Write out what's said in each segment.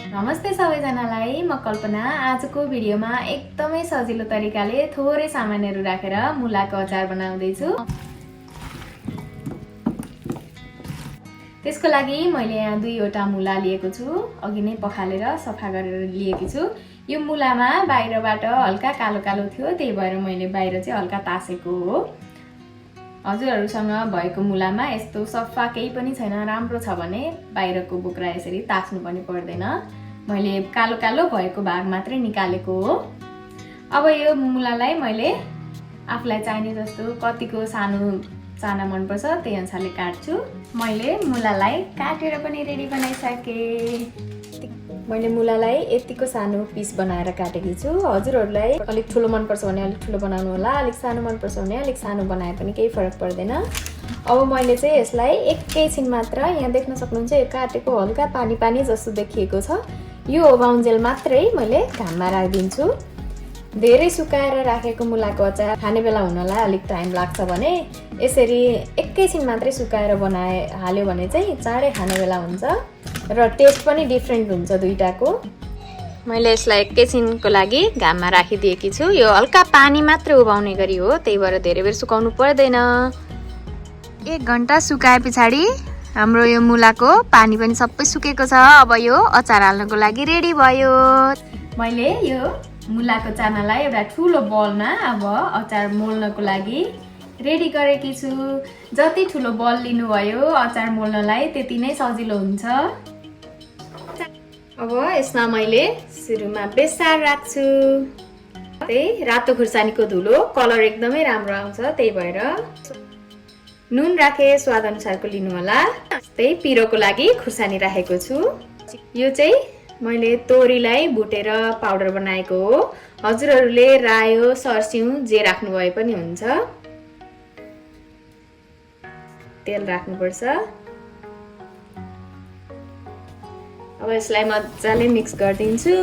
नमस्ते सबैजनालाई, म कल्पना। आजको भिडियोमा एकदमै सजिलो तरिकाले थोरै सामानहरू राखेर मुलाको अचार बनाउँदै छु। त्यसको लागि मैले यहाँ 2 वटा मुला लिएको छु। अघि नै पखालेर सफा गरेर लिएकी छु। यो मुलामा बाहिरबाट हल्का कालो कालो थियो, त्यही भएर मैले बाहिर चाहिँ हल्का तासेको हो। हजुरहरुसँग भएको मुलामा यस्तो सफा केही पनि छैन, राम्रो छ भने बाहिरको बोक्रा यसरी ताक्नु पनि पर्दैन। मैले कालो कालो भएको भाग मात्रै निकालेको हो। अब यो मुलालाई मैले आफुलाई चाहिने जस्तो कतिको सानो चाना मन पर्छ त्यही अनुसारले काट्छु। मैले मुलालाई काटेर पनि रेडी बनाइसके। मैले मुलालाई यतिको सानो पिस बनाएर काटेकी छु। हजुरहरुलाई अलिक ठुलो मन पर्छ भने अलिक ठुलो बनाउनु होला, अलिक सानो मन पर्छ भने अलिक सानो बनाए पनि केही फरक पर्दैन। अब मैले चाहिँ यसलाई एकैछिन मात्र, यहाँ देख्न सक्नुहुन्छ यो काटेको हल्का पानी पानी जस्तो देखिएको छ, यो बाउन्जेल मात्रै मैले घाममा राखिदिन्छु। धेरै सुकाएर राखेको मुलाको अचार खाने बेला हुनलाई अलिक टाइम लाग्छ भने यसरी एकैछिन मात्रै सुकाएर हाल्यो भने चाहिँ चाँडै खाने बेला हुन्छ र टेस्ट पनि डिफ्रेन्ट हुन्छ दुईटाको। मैले यसलाई एकैछिनको लागि घाममा राखिदिएकी छु। यो हल्का पानी मात्रै उभाउने गरी हो, त्यही भएर धेरै बेर सुकाउनु पर्दैन। 1 घण्टा सुकाए पछाडि हाम्रो यो मुलाको पानी पनि सबै सुकेको छ। अब यो अचार हाल्नको लागि रेडी भयो। मैले यो मुलाको चानालाई एउटा ठुलो बलमा अब अचार मोल्नको लागि रेडी गरेकी छु। जति ठुलो बल लिनुभयो अचार मोल्नलाई त्यति नै सजिलो हुन्छ। अब यसमा मैले सुरुमा बेसार राख्छु। त्यही रातो खुर्सानीको धुलो कलर एकदमै राम्रो आउँछ, त्यही भएर नुन राखे स्वाद अनुसारको लिनु होला। त्यही पिरोको लागि खुर्सानी राखेको छु। यो चाहिँ मैले तोरीलाई भुटेर पाउडर बनाएको हो। हजुरहरूले रायो सर्स्यौं जे राख्नु भए पनि हुन्छ। तेल राख्नुपर्छ। अब यसलाई मजाले मिक्स गरिदिन्छु।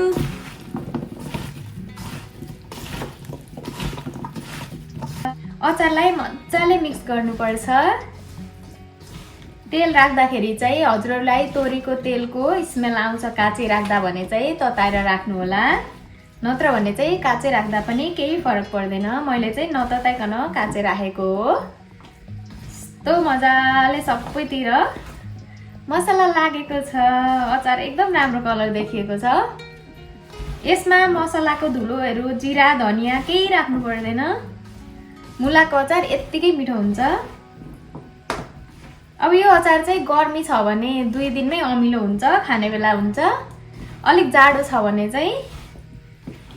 अचारलाई मजाले मिक्स गर्नुपर्छ। तेल राख्दाखेरि चाहिँ हजुरहरूलाई तोरीको तेलको स्मेल आउँछ काँचै राख्दा भने चाहिँ तताएर राख्नु होला, नत्र भने चाहिँ काँचै राख्दा पनि केही फरक पर्दैन। मैले चाहिँ नतताइकन काँचै राखेको हो। यस्तो मजाले सबैतिर मसला लागेको छ। अचार एकदम राम्रो कलर देखिएको छ। यसमा मसलाको धुलोहरू, जिरा धनिया केही राख्नु पर्दैन। मुलाको अचार यत्तिकै मिठो हुन्छ। अब यो अचार चाहिँ गर्मी छ भने 2 दिनमै अमिलो हुन्छ, खाने बेला हुन्छ। अलिक जाडो छ भने चाहिँ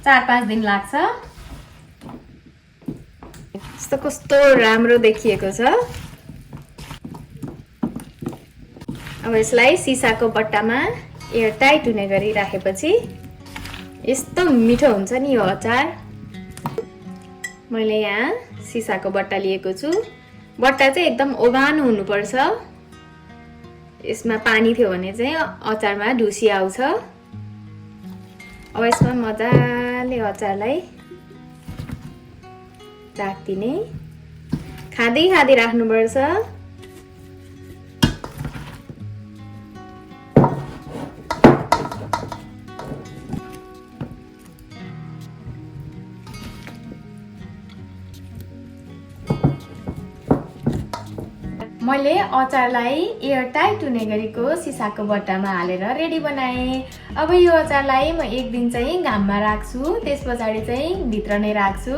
4-5 दिन लाग्छ। यस्तो कस्तो राम्रो देखिएको छ। अब यसलाई सिसाको बट्टामा एयर टाइट हुने गरी राखेपछि यस्तो मिठो हुन्छ नि यो अचार। मैले यहाँ सिसाको बट्टा लिएको छु। बट्टा चाहिँ एकदम ओभानो हुनुपर्छ। यसमा पानी थियो भने चाहिँ अचारमा ढुसी आउँछ। अब यसमा मजाले अचारलाई राख्दिने, खाँदै खाँदै राख्नुपर्छ। मैले अचारलाई एयर टाइट हुने गरेको सिसाको बट्टामा हालेर रेडी बनाएँ। अब यो अचारलाई म 1 दिन चाहिँ घाममा राख्छु, त्यस पछाडि चाहिँ भित्र नै राख्छु।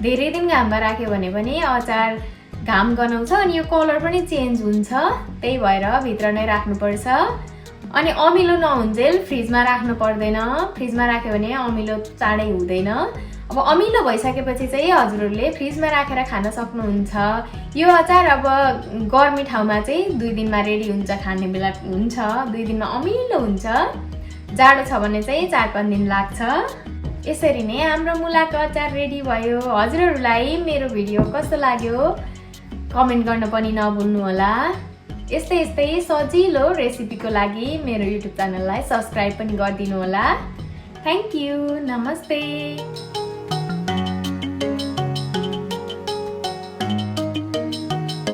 धेरै दिन घाममा राख्यो भने पनि अचार घाम गनाउँछ अनि यो कलर पनि चेन्ज हुन्छ, त्यही भएर भित्र नै राख्नुपर्छ। अनि अमिलो नहुन्जेल फ्रिजमा राख्नु पर्दैन। फ्रिजमा राख्यो भने अमिलो चाँडै हुँदैन। अब अमिलो भइसकेपछि चाहिँ हजुरहरूले फ्रिजमा राखेर खान सक्नुहुन्छ। यो अचार अब गर्मी ठाउँमा चाहिँ 2 दिनमा रेडी हुन्छ, खाने बेला हुन्छ, 2 दिनमा अमिलो हुन्छ। जाडो छ भने चाहिँ 4-5 दिन लाग्छ। यसरी नै हाम्रो मुलाको अचार रेडी भयो। हजुरहरूलाई मेरो भिडियो कस्तो लाग्यो कमेन्ट गर्न पनि नभुल्नु होला। यस्तै यस्तै सजिलो रेसिपीको लागि मेरो युट्युब च्यानललाई सब्स्क्राइब पनि गरिदिनु होला। Thank you. नमस्ते।